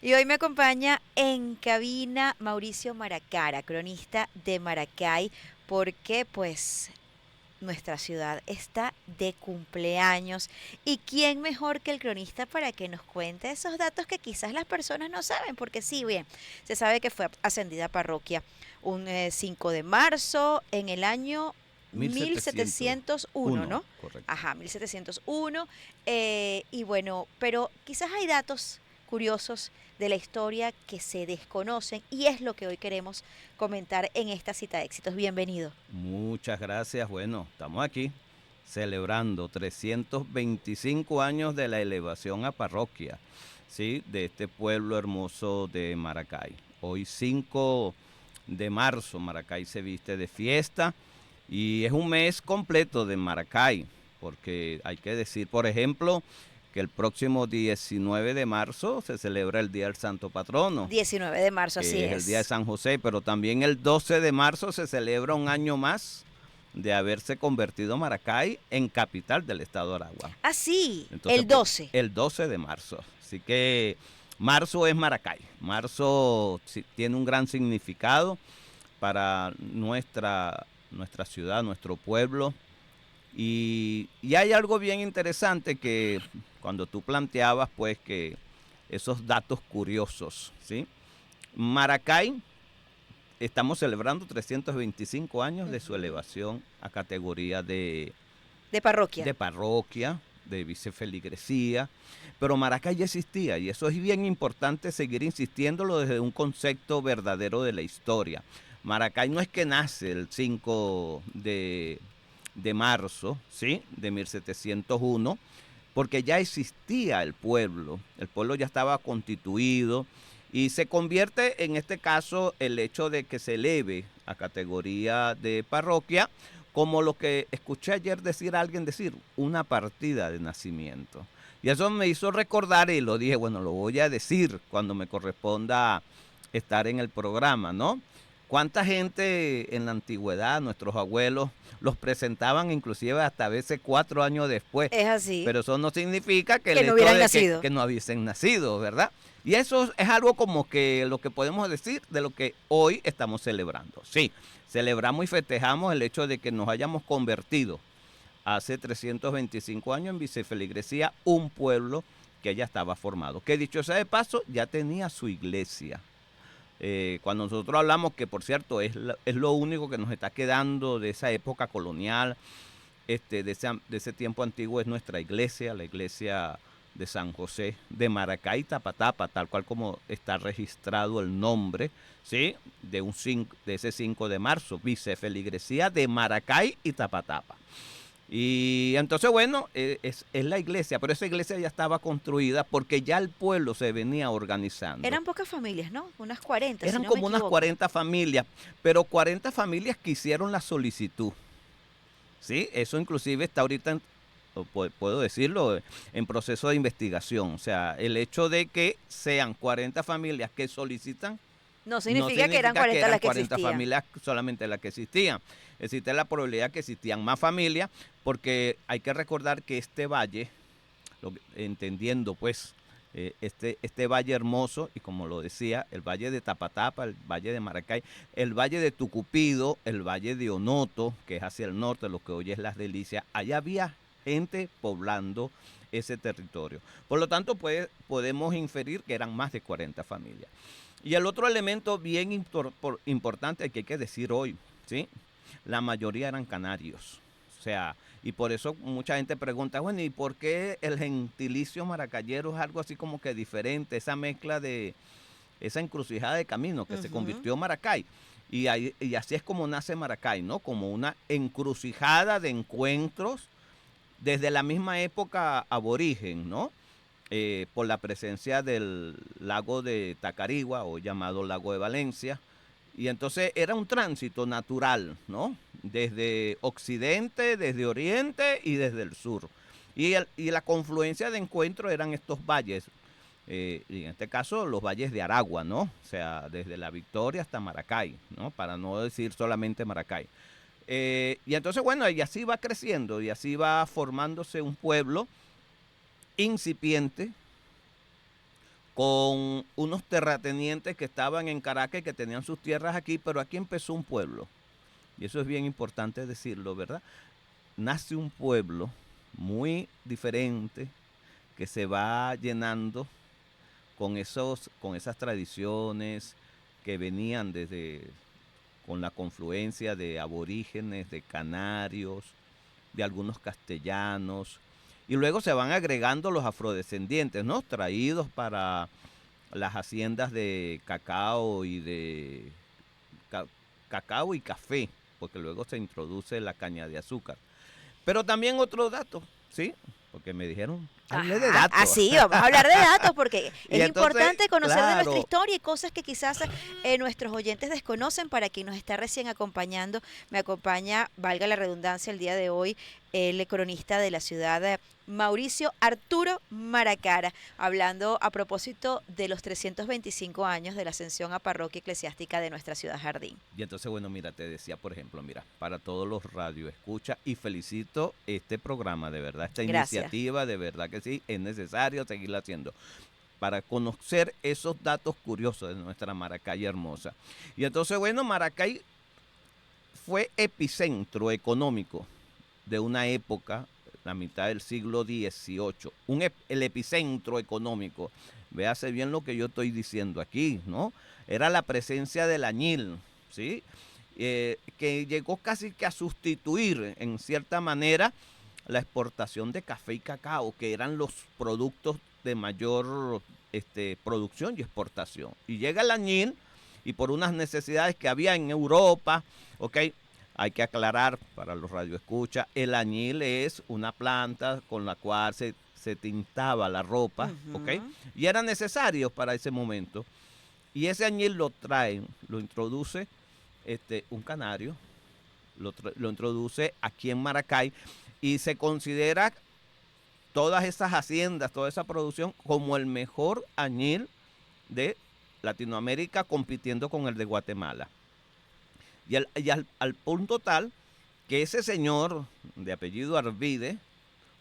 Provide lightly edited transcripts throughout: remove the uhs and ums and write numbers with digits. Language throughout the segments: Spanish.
Y hoy me acompaña en cabina Mauricio Maracara, cronista de Maracay, porque pues nuestra ciudad está de cumpleaños. ¿Y quién mejor que el cronista para que nos cuente esos datos que quizás las personas no saben? Porque sí, bien, se sabe que fue ascendida a parroquia un 5 de marzo en el año mil 1701, setecientos uno, ¿no? correcto. Ajá, 1701. Y bueno, pero quizás hay datos curiosos de la historia que se desconocen y es lo que hoy queremos comentar en esta cita de éxitos. Bienvenido. Muchas gracias. Bueno, estamos aquí celebrando 325 años de la elevación a parroquia, ¿sí? De este pueblo hermoso de Maracay. Hoy 5 de marzo, Maracay se viste de fiesta y es un mes completo de Maracay, porque hay que decir, por ejemplo, que el próximo 19 de marzo se celebra el Día del Santo Patrono, 19 de marzo, así que es el Día de es. San José, pero también el 12 de marzo se celebra un año más de haberse convertido Maracay en capital del estado de Aragua. Así, Entonces, el 12. el 12 de marzo. Así que marzo es Maracay. Marzo tiene un gran significado para nuestra ciudad, nuestro pueblo. Y hay algo bien interesante que cuando tú planteabas, pues, que esos datos curiosos, ¿sí? Maracay, estamos celebrando 325 años de su Ujú. elevación a categoría De parroquia. de parroquia, de vicefeligresía, pero Maracay ya existía y eso es bien importante seguir insistiéndolo desde un concepto verdadero de la historia. Maracay no es que nace el 5 de marzo, ¿sí? De 1701, porque ya existía el pueblo ya estaba constituido y se convierte en este caso el hecho de que se eleve a categoría de parroquia como lo que escuché ayer decir a alguien decir, una partida de nacimiento. Y eso me hizo recordar y lo dije, bueno, lo voy a decir cuando me corresponda estar en el programa, ¿no? ¿Cuánta gente en la antigüedad, nuestros abuelos, los presentaban inclusive hasta a veces 4 años después? Es así. Pero eso no significa que el Que no hecho hubieran de nacido. que no hubiesen nacido, ¿verdad? Y eso es algo como que lo que podemos decir de lo que hoy estamos celebrando. Sí, celebramos y festejamos el hecho de que nos hayamos convertido hace 325 años en vicefeligresía, un pueblo que ya estaba formado. Que dicho sea de paso, ya tenía su iglesia. Cuando nosotros hablamos, que por cierto es lo único que nos está quedando de esa época colonial, de ese tiempo antiguo, es nuestra iglesia, la iglesia de San José de Maracay, Tapatapa, tal cual como está registrado el nombre, ¿sí? De ese 5 de marzo, vicefeligresía de Maracay y Tapatapa. Y entonces, bueno, es la iglesia, pero esa iglesia ya estaba construida porque ya el pueblo se venía organizando. Eran pocas familias, ¿no? Unas 40, si Eran no me como unas equivoco. 40 familias, pero 40 familias que hicieron la solicitud. ¿Sí? Eso inclusive está ahorita, puedo decirlo, en proceso de investigación. O sea, el hecho de que sean 40 familias que solicitan No no significa que eran significa que 40 eran las que 40 existían. familias solamente las que existían. Existe la probabilidad que existían más familias, porque hay que recordar que este valle, entendiendo pues este valle hermoso, y como lo decía, el valle de Tapatapa, el valle de Maracay, el valle de Tucupido, el valle de Onoto, que es hacia el norte, lo que hoy es Las Delicias, allá había gente poblando ese territorio. Por lo tanto, podemos inferir que eran más de 40 familias. Y el otro elemento bien importante que hay que decir hoy, ¿sí? La mayoría eran canarios. O sea, y por eso mucha gente pregunta, bueno, ¿y por qué el gentilicio maracayero es algo así como que diferente? Esa mezcla de esa encrucijada de camino que se Ujú. convirtió en Maracay. Y así es como nace Maracay, ¿no? Como una encrucijada de encuentros desde la misma época aborigen, ¿no? Por la presencia del lago de Tacarigua, o llamado lago de Valencia. Y entonces era un tránsito natural, ¿no? Desde occidente, desde oriente y desde el sur. Y la confluencia de encuentro eran estos valles, y en este caso los valles de Aragua, ¿no? O sea, desde La Victoria hasta Maracay, ¿no? Para no decir solamente Maracay. Y entonces, bueno, y así va creciendo, y así va formándose un pueblo incipiente, con unos terratenientes que estaban en Caracas y que tenían sus tierras aquí, pero aquí empezó un pueblo. Y eso es bien importante decirlo, ¿verdad? Nace un pueblo muy diferente que se va llenando con esas tradiciones que venían desde con la confluencia de aborígenes, de canarios, de algunos castellanos, y luego se van agregando los afrodescendientes, ¿no? Traídos para las haciendas de cacao y de ca- cacao y café, porque luego se introduce la caña de azúcar. Pero también otro dato, ¿sí? Porque me dijeron, hable de Ajá, datos. así, vamos a hablar de datos porque Y es entonces, importante conocer de nuestra claro, historia y cosas que quizás nuestros oyentes desconocen. Para quien nos está recién acompañando, me acompaña, valga la redundancia, el día de hoy, el cronista de la ciudad, Mauricio Arturo Maracara, hablando a propósito de los 325 años de la ascensión a parroquia eclesiástica de nuestra ciudad Jardín. y entonces, bueno, mira, te decía, por ejemplo, mira, para todos los radioescuchas, y felicito este programa, de verdad, esta Gracias. iniciativa, de verdad que sí, es necesario seguirla haciendo, para conocer esos datos curiosos de nuestra Maracay hermosa. Y entonces, bueno, Maracay fue epicentro económico de una época, la mitad del siglo XVIII, el epicentro económico. Véase bien lo que yo estoy diciendo aquí, ¿no? Era la presencia del añil, ¿sí? Que llegó casi que a sustituir, en cierta manera, la exportación de café y cacao, que eran los productos de mayor producción y exportación. Y llega el añil, y por unas necesidades que había en Europa, ¿ok? Hay que aclarar para los radioescuchas, el añil es una planta con la cual se tintaba la ropa, ¿ok? Ujú. Y era necesario para ese momento. Y ese añil lo traen, lo introduce un canario, lo introduce aquí en Maracay y se considera todas esas haciendas, toda esa producción como el mejor añil de Latinoamérica, compitiendo con el de Guatemala. Al punto tal que ese señor de apellido Arvide,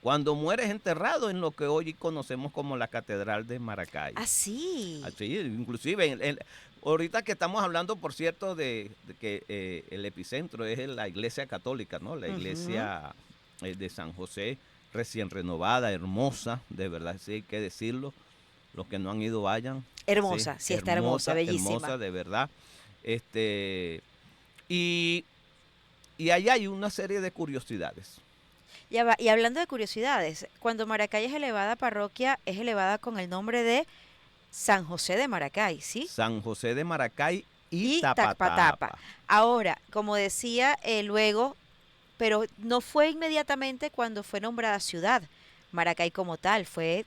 cuando muere, es enterrado en lo que hoy conocemos como la Catedral de Maracay. Ah, sí. Así, inclusive, ahorita que estamos hablando, por cierto, de que el epicentro es la iglesia católica, ¿no? La Ujú. iglesia de San José, recién renovada, hermosa, de verdad, sí hay que decirlo. Los que no han ido, vayan. Sí, Hermosa, sí está hermosa, hermosa, bellísima. hermosa, de verdad. Este, y, y ahí hay una serie de curiosidades. Ya va, y hablando de curiosidades, cuando Maracay es elevada a parroquia, es elevada con el nombre de San José de Maracay, ¿sí? San José de Maracay y Y Tacpatapa. Tapatapa. Ahora, como decía luego, pero no fue inmediatamente cuando fue nombrada ciudad, Maracay como tal, fue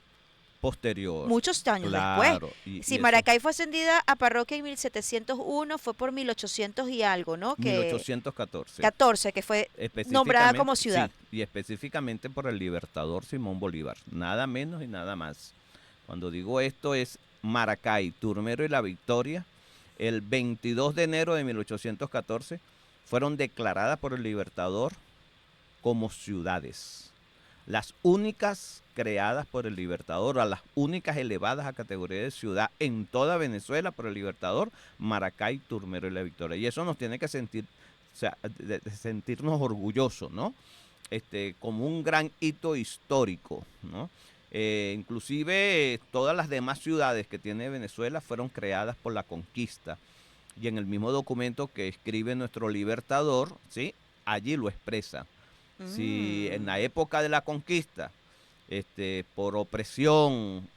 Posterior, muchos años después. claro, y Si eso, Maracay fue ascendida a parroquia en 1701, fue por 1800 y algo, ¿no? Que 1814. 14, que fue nombrada como Específicamente, ciudad. sí, y específicamente por el libertador Simón Bolívar, nada menos y nada más. Cuando digo esto es Maracay, Turmero y La Victoria, el 22 de enero de 1814 fueron declaradas por el libertador como ciudades. Las únicas creadas por el Libertador, a las únicas elevadas a categoría de ciudad en toda Venezuela por el Libertador, Maracay, Turmero y La Victoria. Y eso nos tiene que sentir, o sea, de sentirnos orgullosos, ¿no? Como un gran hito histórico, ¿no? Inclusive todas las demás ciudades que tiene Venezuela fueron creadas por la conquista. Y en el mismo documento que escribe nuestro Libertador, ¿sí? Allí lo expresa. Si en la Mm. época de la conquista, por opresión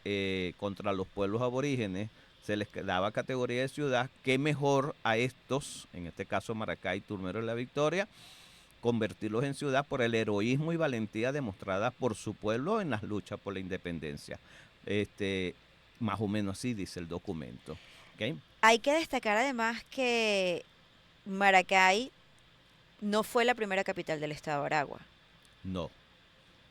contra los pueblos aborígenes, se les daba categoría de ciudad, qué mejor a estos, en este caso Maracay, Turmero y La Victoria, convertirlos en ciudad por el heroísmo y valentía demostrada por su pueblo en las luchas por la independencia. Este, Más o menos así dice el documento. ¿Ok? Hay que destacar además que Maracay no fue la primera capital del estado de Aragua. No.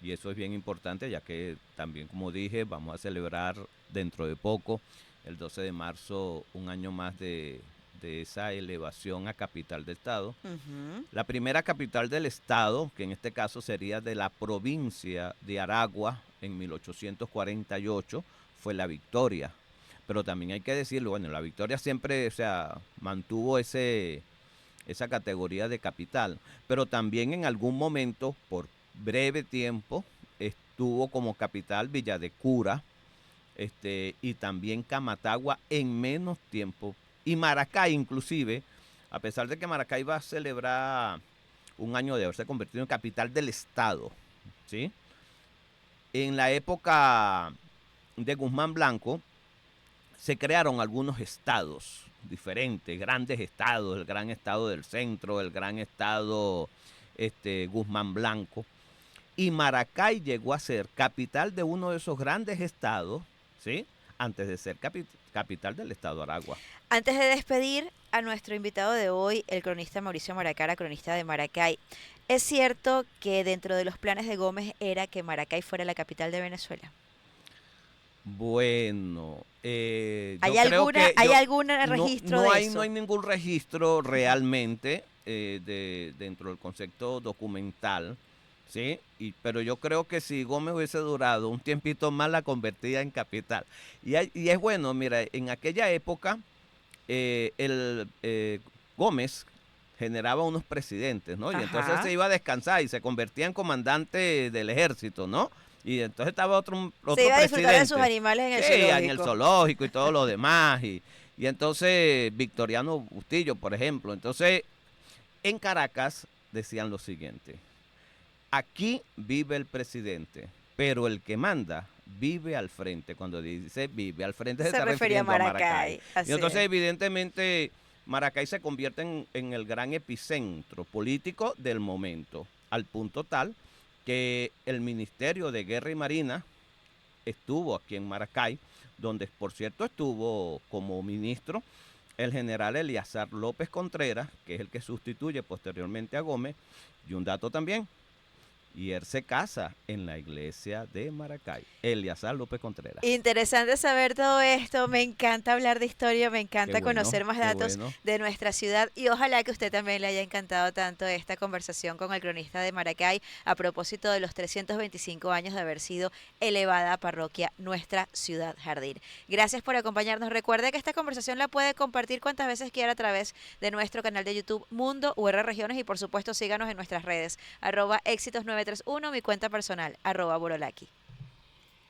Y eso es bien importante, ya que también, como dije, vamos a celebrar dentro de poco, el 12 de marzo, un año más de esa elevación a capital de estado. Ujú. La primera capital del estado, que en este caso sería de la provincia de Aragua en 1848, fue La Victoria. pero también hay que decirlo, bueno, la Victoria siempre, o sea, mantuvo esa categoría de capital, pero también en algún momento, por breve tiempo, estuvo como capital Villa de Cura, y también Camatagua en menos tiempo. Y Maracay inclusive, a pesar de que Maracay va a celebrar un año de haberse convertido en capital del estado, ¿sí? En la época de Guzmán Blanco se crearon algunos estados diferentes, grandes estados, el gran estado del centro, el gran estado Guzmán Blanco. Y Maracay llegó a ser capital de uno de esos grandes estados, ¿sí? Antes de ser capital del estado Aragua. Antes de despedir a nuestro invitado de hoy, el cronista Mauricio Maracara, cronista de Maracay, ¿es cierto que dentro de los planes de Gómez era que Maracay fuera la capital de Venezuela? Bueno, ¿Hay yo creo alguna, que hay algún registro de no eso? hay ningún registro Ujú. realmente dentro del concepto documental, ¿sí? Pero yo creo que si Gómez hubiese durado un tiempito más, la convertía en capital. Y es bueno, mira, en aquella época, Gómez generaba unos presidentes, ¿no? Y entonces se Ajá. iba a descansar y se convertía en comandante del ejército, ¿no? Y entonces estaba Se otro iba a disfrutar de sus presidente, animales en sí, el en el zoológico. zoológico y todo lo demás. Y entonces Victoriano Bustillo, por ejemplo. Entonces, en Caracas decían lo siguiente: aquí vive el presidente, pero el que manda vive al frente. Cuando dice vive al frente se Se está refería a refiriendo a Maracay. Maracay, Y así entonces es. evidentemente Maracay se convierte en el gran epicentro político del momento, al punto tal que el Ministerio de Guerra y Marina estuvo aquí en Maracay, donde por cierto estuvo como ministro el general Eleazar López Contreras, que es el que sustituye posteriormente a Gómez. Y un dato también, y él se casa en la iglesia de Maracay, Eleazar López Contreras. Interesante saber todo esto, me encanta hablar de historia, me Qué encanta bueno, conocer más qué datos bueno. de nuestra ciudad y ojalá que a usted también le haya encantado tanto esta conversación con el cronista de Maracay a propósito de los 325 años de haber sido elevada a parroquia Nuestra Ciudad Jardín. Gracias por acompañarnos. Recuerde que esta conversación la puede compartir cuantas veces quiera a través de nuestro canal de YouTube Mundo UR Regiones y por supuesto síganos en nuestras redes @éxitos931, mi cuenta personal @borolaki.